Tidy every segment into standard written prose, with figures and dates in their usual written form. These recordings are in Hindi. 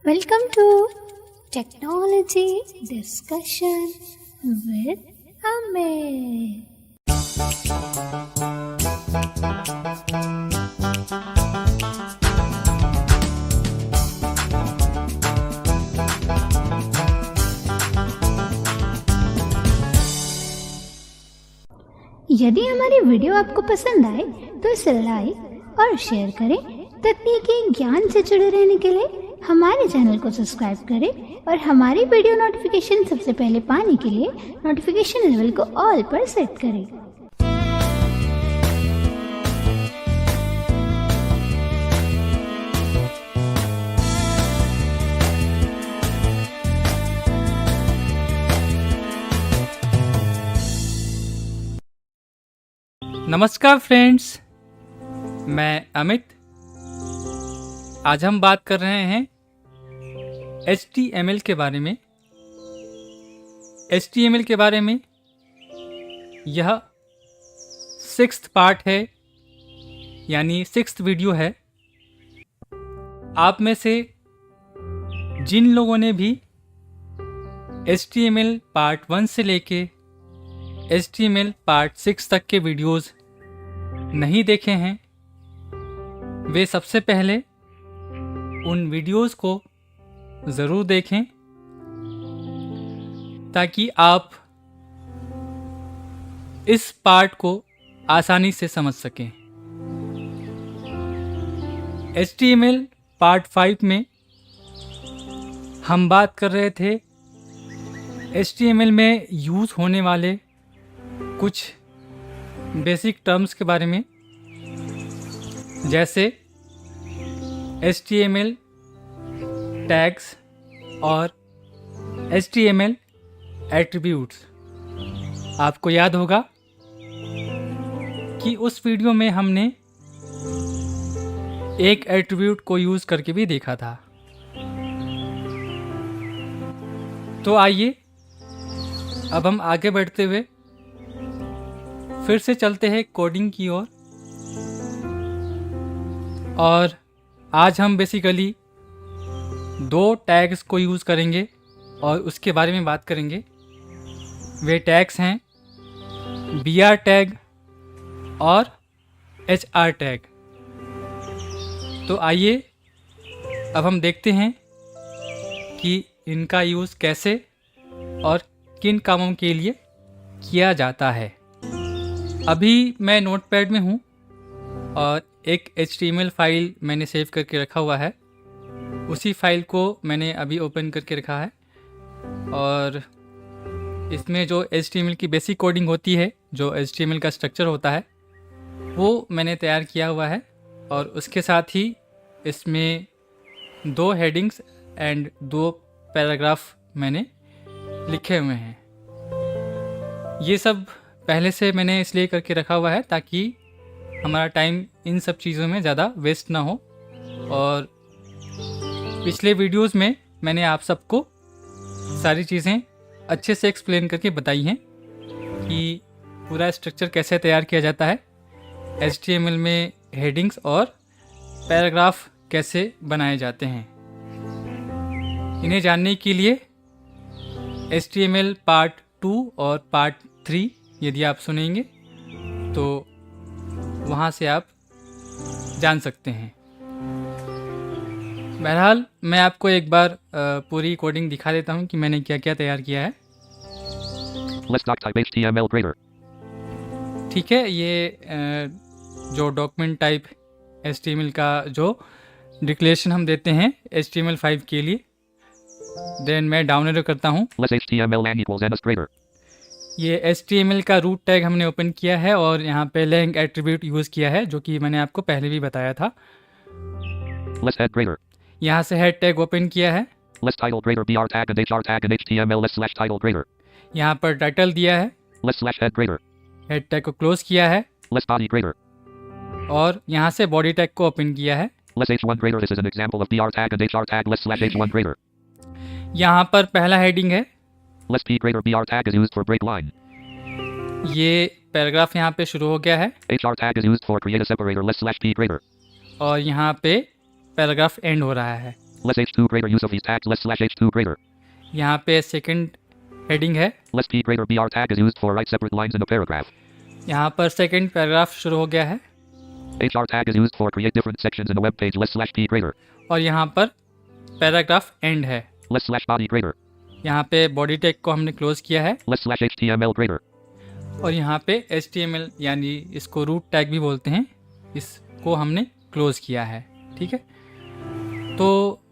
Welcome to Technology Discussion with Amit. यदि हमारी वीडियो आपको पसंद आए तो इसे लाइक और शेयर करें। तकनीकी ज्ञान से जुड़े रहने के लिए हमारे चैनल को सब्सक्राइब करें और हमारी वीडियो नोटिफिकेशन सबसे पहले पाने के लिए नोटिफिकेशन लेवल को ऑल पर सेट करें। नमस्कार फ्रेंड्स, मैं अमित। आज हम बात कर रहे हैं HTML के बारे में। HTML के बारे में यह 6th पार्ट है, यानी 6th वीडियो है। आप में से जिन लोगों ने भी HTML पार्ट 1 से लेके HTML पार्ट 6 तक के वीडियोस नहीं देखे हैं, वे सबसे पहले उन वीडियोस को ज़रूर देखें ताकि आप इस पार्ट को आसानी से समझ सकें। HTML पार्ट 5 में हम बात कर रहे थे HTML में यूज़ होने वाले कुछ बेसिक टर्म्स के बारे में, जैसे HTML टैग्स और HTML एट्रीब्यूट्स। आपको याद होगा कि उस वीडियो में हमने एक एट्रीब्यूट को यूज़ करके भी देखा था। तो आइए अब हम आगे बढ़ते हुए फिर से चलते हैं कोडिंग की ओर। और आज हम बेसिकली 2 टैग्स को यूज़ करेंगे और उसके बारे में बात करेंगे। वे टैग्स हैं BR टैग और HR टैग। तो आइए अब हम देखते हैं कि इनका यूज़ कैसे और किन कामों के लिए किया जाता है। अभी मैं नोटपैड में हूँ और एक HTML फाइल मैंने सेव करके रखा हुआ है। उसी फाइल को मैंने अभी ओपन करके रखा है और इसमें जो HTML की बेसिक कोडिंग होती है, जो HTML का स्ट्रक्चर होता है, वो मैंने तैयार किया हुआ है। और उसके साथ ही इसमें 2 हेडिंग्स एंड 2 पैराग्राफ मैंने लिखे हुए हैं। ये सब पहले से मैंने इसलिए करके रखा हुआ है ताकि हमारा टाइम इन सब चीज़ों में ज़्यादा वेस्ट ना हो। और पिछले वीडियोस में मैंने आप सबको सारी चीज़ें अच्छे से एक्सप्लेन करके बताई हैं कि पूरा स्ट्रक्चर कैसे तैयार किया जाता है, HTML में हेडिंग्स और पैराग्राफ कैसे बनाए जाते हैं। इन्हें जानने के लिए HTML पार्ट 2 और पार्ट 3 यदि आप सुनेंगे तो वहाँ से आप जान सकते हैं। बहरहाल मैं आपको एक बार पूरी कोडिंग दिखा देता हूँ कि मैंने क्या क्या तैयार किया है। ठीक है, ये जो डॉक्यूमेंट टाइप HTML का जो डिक्लेरेशन हम देते हैं HTML 5 के लिए, देन मैं डाउन एरो करता हूँ। ये HTML का रूट टैग हमने ओपन किया है और यहाँ पे लैंग एट्रीब्यूट यूज़ किया है, जो कि मैंने आपको पहले भी बताया था। यहाँ से हेड टैग ओपन किया है। यहाँ पर टाइटल दिया है। हेड टैग को क्लोज किया है और यहाँ से बॉडी टैग को ओपन किया है। यहाँ पर पहला हेडिंग है। ये पैराग्राफ यहाँ पे शुरू हो गया है और यहाँ पे पैराग्राफ एंड हो रहा है। Less H2 greater use of these tags. Less slash H2 greater. यहाँ पे सेकंड हेडिंग है, Less P greater BR tag is used for write separate lines in a paragraph. यहाँ पर सेकंड पैराग्राफ शुरू हो गया है HR tag is used for create different sections in a web page. Less slash P greater. और यहाँ पर पैराग्राफ एंड है। Less slash body greater. यहाँ पे बॉडी टैग को हमने क्लोज किया है Less slash HTML greater. और यहाँ पे HTML यानी इसको रूट टैग भी बोलते हैं, इसको हमने क्लोज किया है। ठीक है, तो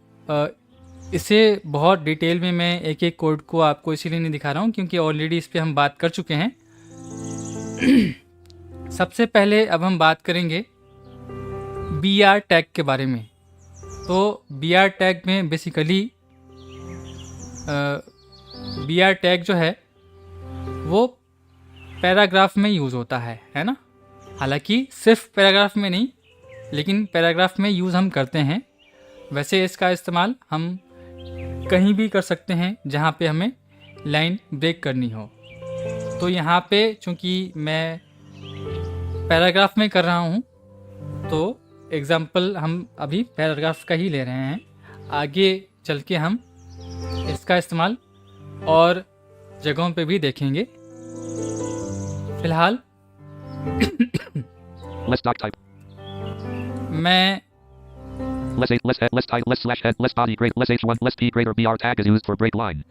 इसे बहुत डिटेल में मैं एक एक कोड को आपको इसीलिए नहीं दिखा रहा हूँ क्योंकि ऑलरेडी इस पर हम बात कर चुके हैं। सबसे पहले अब हम बात करेंगे BR टैग के बारे में। तो BR टैग में बेसिकली BR टैग जो है वो पैराग्राफ में यूज़ होता है ना। हालांकि सिर्फ पैराग्राफ में नहीं, लेकिन पैराग्राफ में यूज़ हम करते हैं। वैसे इसका इस्तेमाल हम कहीं भी कर सकते हैं जहाँ पे हमें लाइन ब्रेक करनी हो। तो यहाँ पे चूँकि मैं पैराग्राफ में कर रहा हूँ तो एग्ज़ाम्पल हम अभी पैराग्राफ का ही ले रहे हैं। आगे चल के हम इसका इस्तेमाल और जगहों पे भी देखेंगे। फिलहाल Less doc type. मैं Less H, less head, less type, less slash head, less body greater, less H1, less P greater BR tag is used for break line.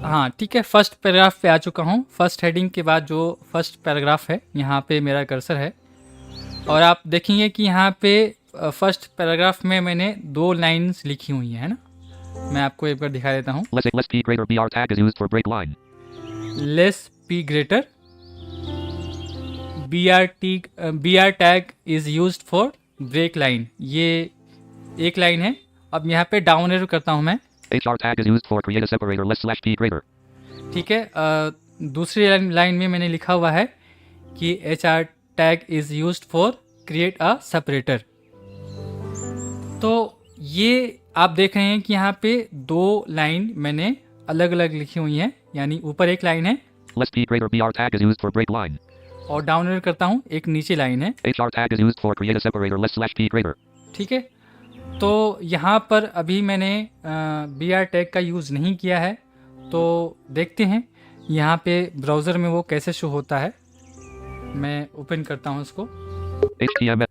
हाँ ठीक है, फर्स्ट पैराग्राफ पे आ चुका हूँ। फर्स्ट हेडिंग के बाद जो फर्स्ट पैराग्राफ है यहाँ पे मेरा कर्सर है और आप देखेंगे कि यहाँ पे फर्स्ट पैराग्राफ में मैंने 2 लाइंस लिखी हुई हैं, है ना। मैं आपको एक बार दिखा देता हूँ। Less P greater BR tag is used for break line. Less P greater BR tag is used for break line, ये एक लाइन है। अब यहाँ पे डाउन एरो करता हूँ मैं। HR tag is used for create a separator. Less slash P greater. ठीक है, दूसरी लाइन में मैंने लिखा हुआ है कि HR tag is used for create a separator. तो ये आप देख रहे हैं कि यहाँ पे 2 लाइन मैंने अलग अलग लिखी हुई हैं, यानी ऊपर एक लाइन है Less P greater BR tag is used for break line. और डाउन एरो करता हूँ, एक नीचे लाइन है। HR tag is used for create a separator. Less slash P greater. ठीक है, तो यहाँ पर अभी मैंने BR टैग का यूज़ नहीं किया है, तो देखते हैं यहाँ पे ब्राउज़र में वो कैसे शो होता है। मैं ओपन करता हूँ उसको। HTML.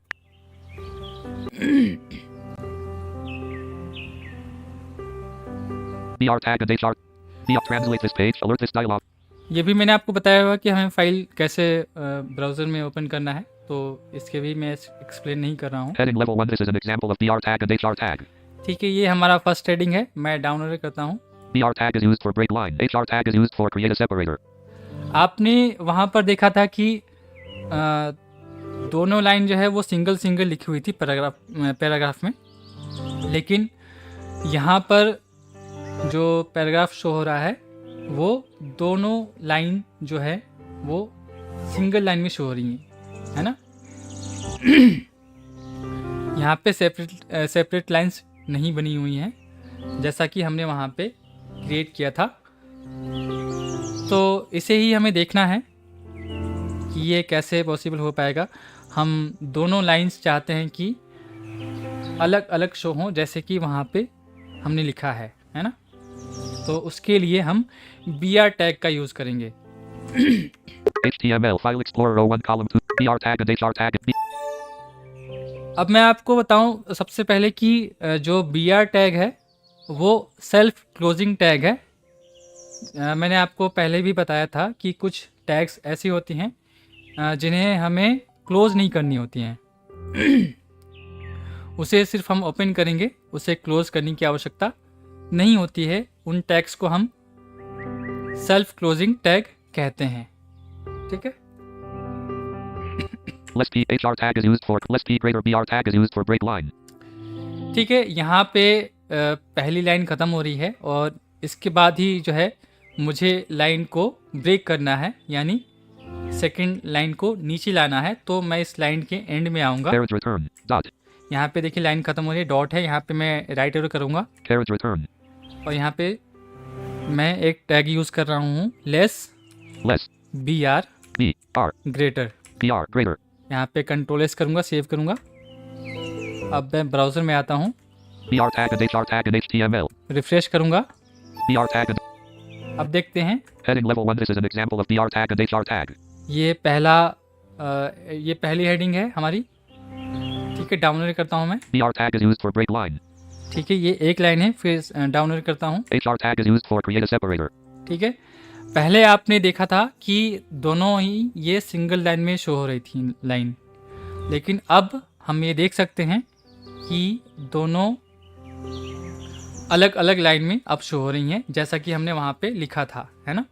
BR tag and HR. BR translate this page. Alert this dialog. ये भी मैंने आपको बताया हुआ कि हमें फ़ाइल कैसे ब्राउज़र में ओपन करना है, तो इसके भी मैं एक्सप्लेन नहीं कर रहा हूँ। Heading level 1. This is an example of BR tag and HR tag. ठीक है, ये हमारा फर्स्ट हेडिंग है। मैं डाउन एरो करता हूँ। BR tag is used for break line. HR tag is used for create a separator. आपने वहाँ पर देखा था कि दोनों लाइन जो है वो सिंगल सिंगल लिखी हुई थी पैराग्राफ में, लेकिन यहाँ पर जो पैराग्राफ शो हो रहा है वो दोनों लाइन जो है वो सिंगल लाइन में शो हो रही है ना। यहाँ पे सेपरेट लाइंस नहीं बनी हुई हैं जैसा कि हमने वहाँ पे क्रिएट किया था। तो इसे ही हमें देखना है कि ये कैसे पॉसिबल हो पाएगा। हम दोनों लाइंस चाहते हैं कि अलग अलग शो हों जैसे कि वहाँ पे हमने लिखा है ना। तो उसके लिए हम BR टैग का यूज़ करेंगे। HTML file explorer 01 column 2 BR tag and HR tag. अब मैं आपको बताऊं सबसे पहले कि जो BR टैग है वो सेल्फ क्लोजिंग टैग है। मैंने आपको पहले भी बताया था कि कुछ टैग्स ऐसी होती हैं जिन्हें हमें क्लोज नहीं करनी होती हैं। उसे सिर्फ हम ओपन करेंगे, उसे क्लोज करने की आवश्यकता नहीं होती है। उन टैग्स को हम सेल्फ क्लोजिंग टैग कहते हैं। ठीक है, Less P HR tag is used for less P greater BR tag is used for break line. ठीक है, यहाँ पे पहली लाइन ख़त्म हो रही है और इसके बाद ही जो है मुझे लाइन को ब्रेक करना है, यानी सेकंड लाइन को नीचे लाना है। तो मैं इस लाइन के एंड में आऊँगा। Carriage return. Dot. यहाँ पे देखिए लाइन ख़त्म हो रही है, डॉट है। यहाँ पे मैं राइट एरो करूँगा Carriage return. और यहाँ पे मैं एक टैग यूज़ कर रहा हूँ less Less. BR BR. Greater. BR greater. यहाँ पे कंट्रोल एस करूँगा, सेव करूँगा। अब मैं ब्राउज़र में आता हूँ BR tag and HR tag and HTML. Refresh करूंगा, BR tag and अब देखते हैं heading level 1. This is an example of BR tag and HR tag. ये पहली हेडिंग है हमारी। ठीक है, डाउनलोड करता हूँ मैं। BR tag is used for break line. ठीक है, ये एक लाइन है, फिर डाउनलोड करता हूँ। HR tag is used for create a separator. ठीक है, पहले आपने देखा था कि दोनों ही ये सिंगल लाइन में शो हो रही थी लाइन, लेकिन अब हम ये देख सकते हैं कि दोनों अलग अलग लाइन में अब शो हो रही हैं, जैसा कि हमने वहाँ पे लिखा था, है ना।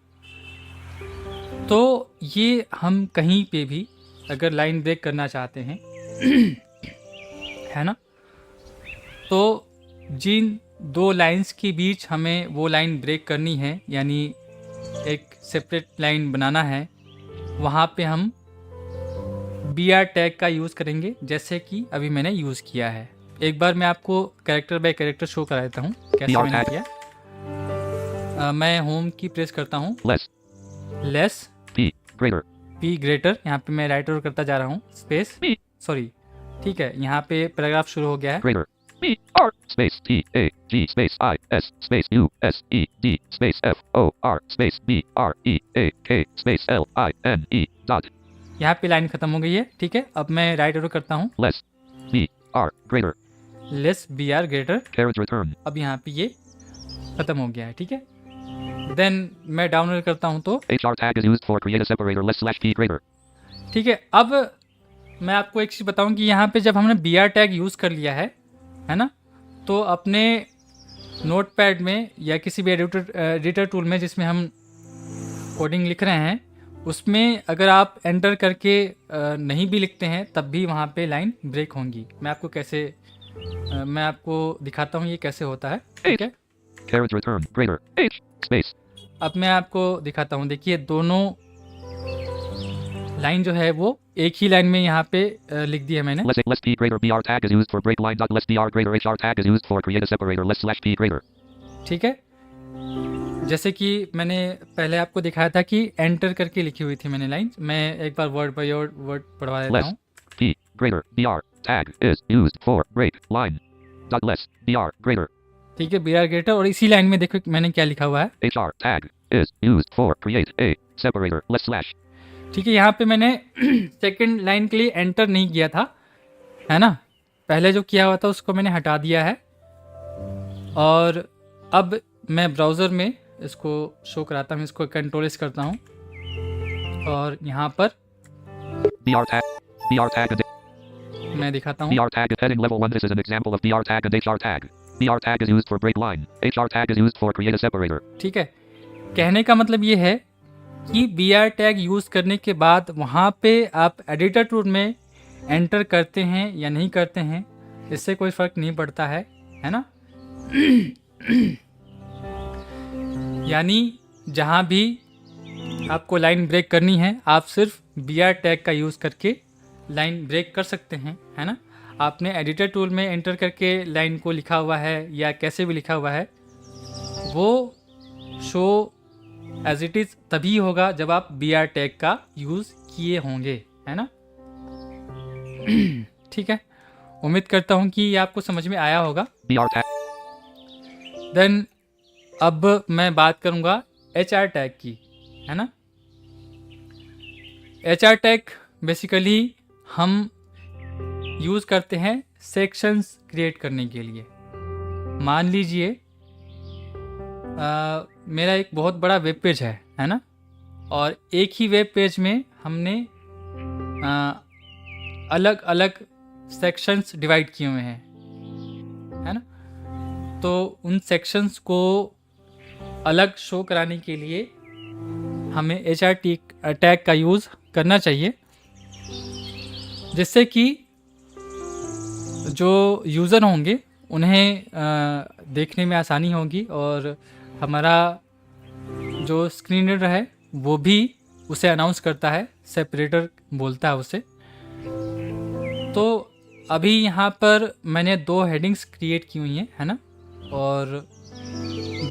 तो ये हम कहीं पे भी अगर लाइन ब्रेक करना चाहते हैं है ना, तो जिन दो लाइंस के बीच हमें वो लाइन ब्रेक करनी है, यानी एक सेपरेट लाइन बनाना है, वहाँ पे हम BR टैग का यूज़ करेंगे, जैसे कि अभी मैंने यूज़ किया है। एक बार मैं आपको कैरेक्टर बाय कैरेक्टर शो करा देता हूँ कैसे मैंने किया। मैं होम की प्रेस करता हूँ, लेस P ग्रेटर, यहाँ पे मैं राइट ओवर करता जा रहा हूँ, स्पेस सॉरी, ठीक है, यहाँ पे पैराग्राफ शुरू हो गया है। B R space T A G space I S space U S E D space F O R space B R E A K space L I N E dot. यहाँ पे लाइन खत्म हो गई है। ठीक है, अब मैं राइट ओवर करता हूँ, Less B R greater. Less BR greater, Carriage return. अब यहाँ पे ये खत्म हो गया है। ठीक है, देन मैं डाउनलोड करता हूँ तो HR tag is used for create a separator less slash P greater. ठीक है। अब मैं आपको एक चीज़ बताऊँ कि यहाँ पे जब हमने BR टैग यूज़ कर लिया है ना, तो अपने नोटपैड में या किसी भी एडिटर टूल में जिसमें हम कोडिंग लिख रहे हैं, उसमें अगर आप एंटर करके नहीं भी लिखते हैं तब भी वहाँ पे लाइन ब्रेक होंगी। मैं आपको दिखाता हूँ ये कैसे होता है। ठीक है, Carriage return greater H space. अब मैं आपको दिखाता हूँ। देखिए, दोनों लाइन जो है वो एक ही लाइन में यहाँ पे लिख दी है मैंने। Less P greater BR tag is used for break line dot less BR greater HR tag is used for create a separator less slash P greater. ठीक है, जैसे कि मैंने पहले आपको दिखाया था कि एंटर करके लिखी हुई थी मैंने लाइन। मैं एक बार वर्ड बाय वर्ड पढ़वा देता Less हूँ। P greater BR tag is used for break line dot less BR greater. ठीक है, BR ग्रेटर, और इसी लाइन में देखो मैंने क्या लिखा हुआ है। HR tag is used for create a separator less slash. ठीक है, यहाँ पे मैंने सेकंड लाइन के लिए एंटर नहीं किया था, है ना। पहले जो किया हुआ था उसको मैंने हटा दिया है, और अब मैं ब्राउज़र में इसको शो कराता हूँ। इसको कंट्रोल एस करता हूँ, और यहाँ पर BR tag मैं दिखाता हूँ। BR tag heading level 1. This is an example of BR tag and HR tag. BR tag is used for break line. HR tag is used for create a separator. ठीक है, कहने का मतलब ये है कि BR टैग यूज़ करने के बाद वहाँ पे आप एडिटर टूल में एंटर करते हैं या नहीं करते हैं, इससे कोई फ़र्क नहीं पड़ता है ना। यानी जहाँ भी आपको लाइन ब्रेक करनी है, आप सिर्फ BR टैग का यूज़ करके लाइन ब्रेक कर सकते हैं, है ना। आपने एडिटर टूल में एंटर करके लाइन को लिखा हुआ है या कैसे भी लिखा हुआ है, वो शो एज इट इज़ तभी होगा जब आप BR टैग का यूज़ किए होंगे, है ना। ठीक है, उम्मीद करता हूँ कि ये आपको समझ में आया होगा। BR tag. देन अब मैं बात करूँगा HR टैग की, है ना। HR टैग बेसिकली हम यूज़ करते हैं सेक्शंस क्रिएट करने के लिए। मान लीजिए मेरा एक बहुत बड़ा वेब पेज है ना, और एक ही वेब पेज में हमने अलग अलग सेक्शंस डिवाइड किए हुए हैं, है ना। तो उन सेक्शंस को अलग शो कराने के लिए हमें HR टैग का यूज़ करना चाहिए, जिससे कि जो यूज़र होंगे उन्हें देखने में आसानी होगी, और हमारा जो स्क्रीन रीडर है वो भी उसे अनाउंस करता है, सेपरेटर बोलता है उसे। तो अभी यहाँ पर मैंने 2 हेडिंग्स क्रिएट की हुई हैं, है ना, और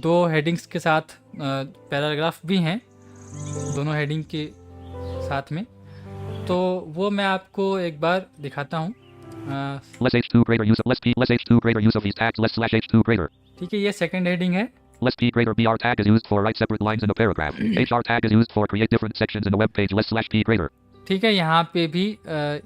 2 हेडिंग्स के साथ पैराग्राफ भी हैं दोनों हेडिंग के साथ में। तो वो मैं आपको एक बार दिखाता हूँ। Less H2 greater use of less P less H2 greater use of these tags less slash H2 greater. ठीक है, ये सेकंड हेडिंग है। Less P greater BR tag is used for write separate lines in a paragraph. HR tag is used for create different sections in a web page less slash P greater. ठीक है, यहाँ पे भी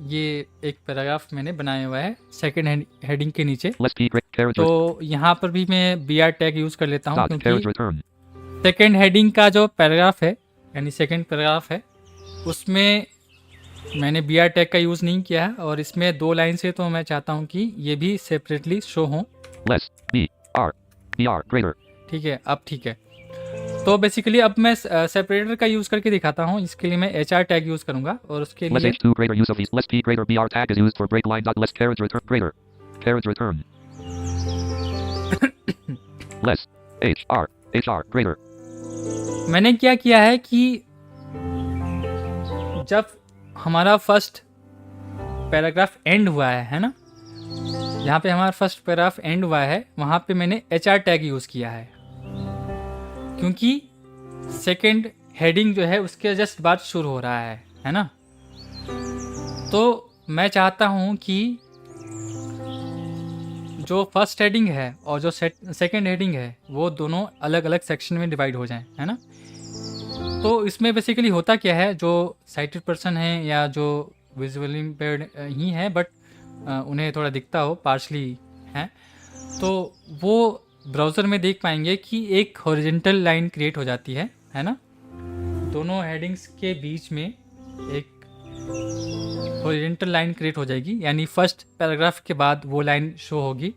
ये एक पैराग्राफ मैंने बनाया हुआ है सेकंड हेडिंग के नीचे। Less P carriage तो यहाँ पर भी मैं BR टैग यूज़ कर लेता हूँ dot carriage क्योंकि return. सेकंड हेडिंग का जो पैराग्राफ है यानी सेकंड पैराग्राफ है उसमें मैंने BR टैग का यूज़ नहीं किया है और इसमें 2 लाइन से तो मैं चाहता हूँ कि ये भी सेपरेटली शो हों। Less BR greater. ठीक है, अब ठीक है। तो बेसिकली अब मैं सेपरेटर का यूज़ करके दिखाता हूँ। इसके लिए मैं HR टैग यूज़ करूँगा और उसके Less लिए H2 greater use of these less P greater BR tag is used for break line dot less carriage return greater. Carriage return. Less HR greater. मैंने क्या किया है कि जब हमारा फर्स्ट पैराग्राफ एंड हुआ है ना, जहाँ पे हमारा फर्स्ट पैराग्राफ एंड हुआ है वहाँ पे मैंने HR टैग यूज़ किया है क्योंकि सेकंड हेडिंग जो है उसके जस्ट बाद शुरू हो रहा है ना। तो मैं चाहता हूँ कि जो फर्स्ट हेडिंग है और जो सेकंड हेडिंग है वो दोनों अलग अलग सेक्शन में डिवाइड हो जाएं, है ना। तो इसमें बेसिकली होता क्या है, जो साइटेड पर्सन है या जो विजुअली इम्पेयर्ड ही है बट उन्हें थोड़ा दिखता हो पार्शली है, तो वो ब्राउज़र में देख पाएंगे कि एक हॉरिजॉन्टल लाइन क्रिएट हो जाती है ना। दोनों हेडिंग्स के बीच में एक हॉरिजॉन्टल लाइन क्रिएट हो जाएगी यानी फर्स्ट पैराग्राफ के बाद वो लाइन शो होगी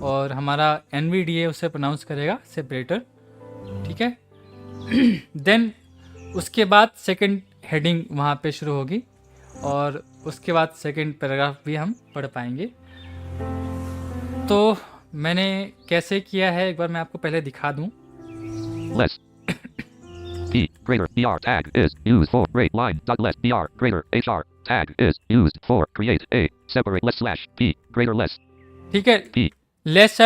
और हमारा NVDA उसे प्रोनाउंस करेगा सेपरेटर, ठीक है। देन उसके बाद सेकंड हेडिंग वहाँ पे शुरू होगी और उसके बाद सेकंड पैराग्राफ भी हम पढ़ पाएंगे। तो मैंने कैसे किया है एक बार मैं आपको पहले दिखा दूं। Less P greater BR tag is used for break line dot less BR greater HR tag is used for create a separate less slash P greater less. ठीक है, P less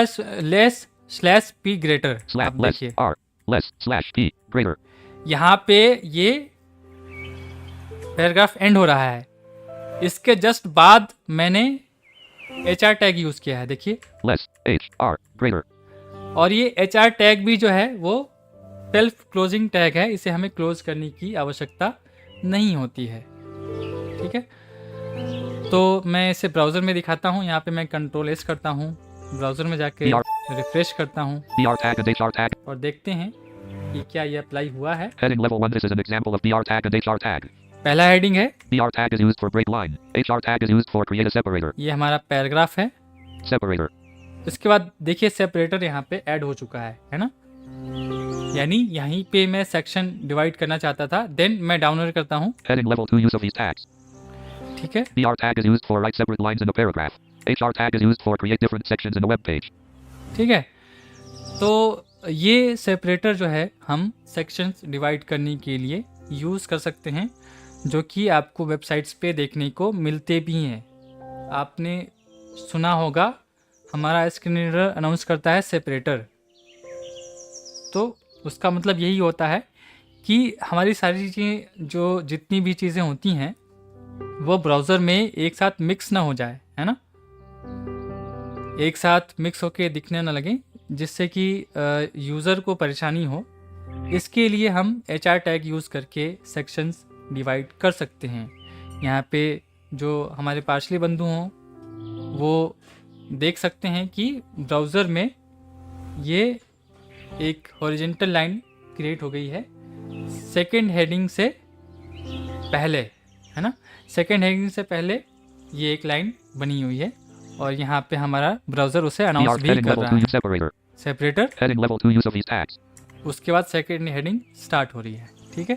slash P greater. slash अब less देखिए R less slash P greater. यहाँ पे ये पैराग्राफ एंड हो रहा है, इसके जस्ट बाद मैंने HR टैग यूज़ किया है, देखिए। Less HR greater. और ये HR टैग भी जो है वो सेल्फ क्लोजिंग टैग है, इसे हमें क्लोज करने की आवश्यकता नहीं होती है, ठीक है। तो मैं इसे ब्राउज़र में दिखाता हूँ। यहाँ पे मैं Ctrl+S करता हूँ, ब्राउज़र में जाके रिफ्रेश करता हूँ BR tag and HR tag. और देखते हैं कि क्या ये अप्लाई हुआ है। Heading level 1. This is an example of BR tag and HR tag. पहला हेडिंग है, BR tag is used for break line. HR tag is used for create a separator. ये हमारा पैराग्राफ है। Separator. उसके बाद देखिए सेपरेटर यहाँ पे ऐड हो चुका है ना। यानी यहीं पे मैं सेक्शन डिवाइड करना चाहता था, देन मैं डाउनलोड करता हूँ, Heading level 2. Use of these tags. ठीक है। BR tag is used for write separate lines in a paragraph. HR tag is used for create different sections in a web page. ठीक है, तो ये सेपरेटर जो है हम सेक्शंस डिवाइड करने के लिए यूज़ कर सकते हैं, जो कि आपको वेबसाइट्स पे देखने को मिलते भी हैं। आपने सुना होगा हमारा स्क्रीन रीडर अनाउंस करता है सेपरेटर, तो उसका मतलब यही होता है कि हमारी सारी चीज़ें जो जितनी भी चीज़ें होती हैं वो ब्राउज़र में एक साथ मिक्स ना हो जाए, है ना, एक साथ मिक्स होके दिखने ना लगे, जिससे कि यूज़र को परेशानी हो। इसके लिए हम HR टैग यूज़ करके सेक्शंस डिवाइड कर सकते हैं। यहाँ पे जो हमारे पार्शली बंधु हों वो देख सकते हैं कि ब्राउज़र में ये एक हॉरिजॉन्टल लाइन क्रिएट हो गई है सेकंड हेडिंग से पहले, है ना। सेकंड हेडिंग से पहले ये एक लाइन बनी हुई है और यहाँ पे हमारा ब्राउज़र उसे अनाउंस भी कर रहा है, separator. Heading level 2. Use of these tags. उसके बाद सेकंड हेडिंग स्टार्ट हो रही है, ठीक है।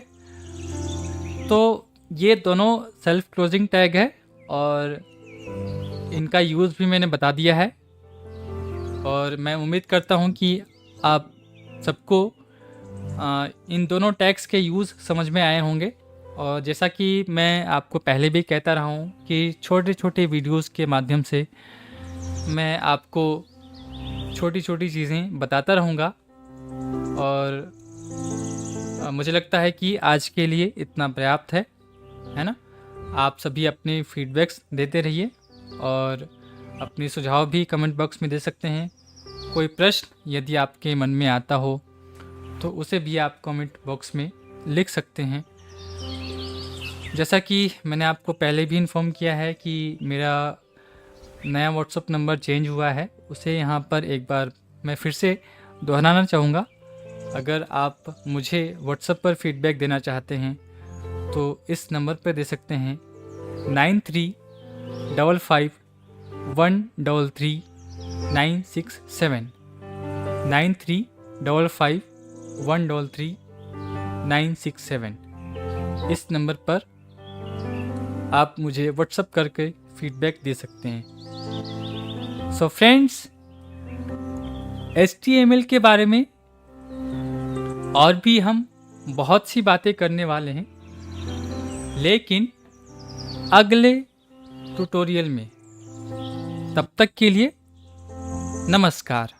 तो ये दोनों सेल्फ क्लोजिंग टैग है और इनका यूज़ भी मैंने बता दिया है और मैं उम्मीद करता हूँ कि आप सबको इन दोनों टैग्स के यूज़ समझ में आए होंगे। और जैसा कि मैं आपको पहले भी कहता रहा हूँ कि छोटे छोटे वीडियोस के माध्यम से मैं आपको छोटी छोटी चीज़ें बताता रहूँगा और मुझे लगता है कि आज के लिए इतना पर्याप्त है ना। आप सभी अपने फीडबैक्स देते रहिए और अपने सुझाव भी कमेंट बॉक्स में दे सकते हैं। कोई प्रश्न यदि आपके मन में आता हो तो उसे भी आप कमेंट बॉक्स में लिख सकते हैं। जैसा कि मैंने आपको पहले भी इन्फॉर्म किया है कि मेरा नया व्हाट्सअप नंबर चेंज हुआ है, उसे यहाँ पर एक बार मैं फिर से दोहराना चाहूँगा। अगर आप मुझे व्हाट्सएप पर फीडबैक देना चाहते हैं तो इस नंबर पर दे सकते हैं 9355133967 9355133967। इस नंबर पर आप मुझे व्हाट्सएप करके फीडबैक दे सकते हैं। सो फ्रेंड्स, HTML के बारे में और भी हम बहुत सी बातें करने वाले हैं, लेकिन अगले ट्यूटोरियल में। तब तक के लिए नमस्कार।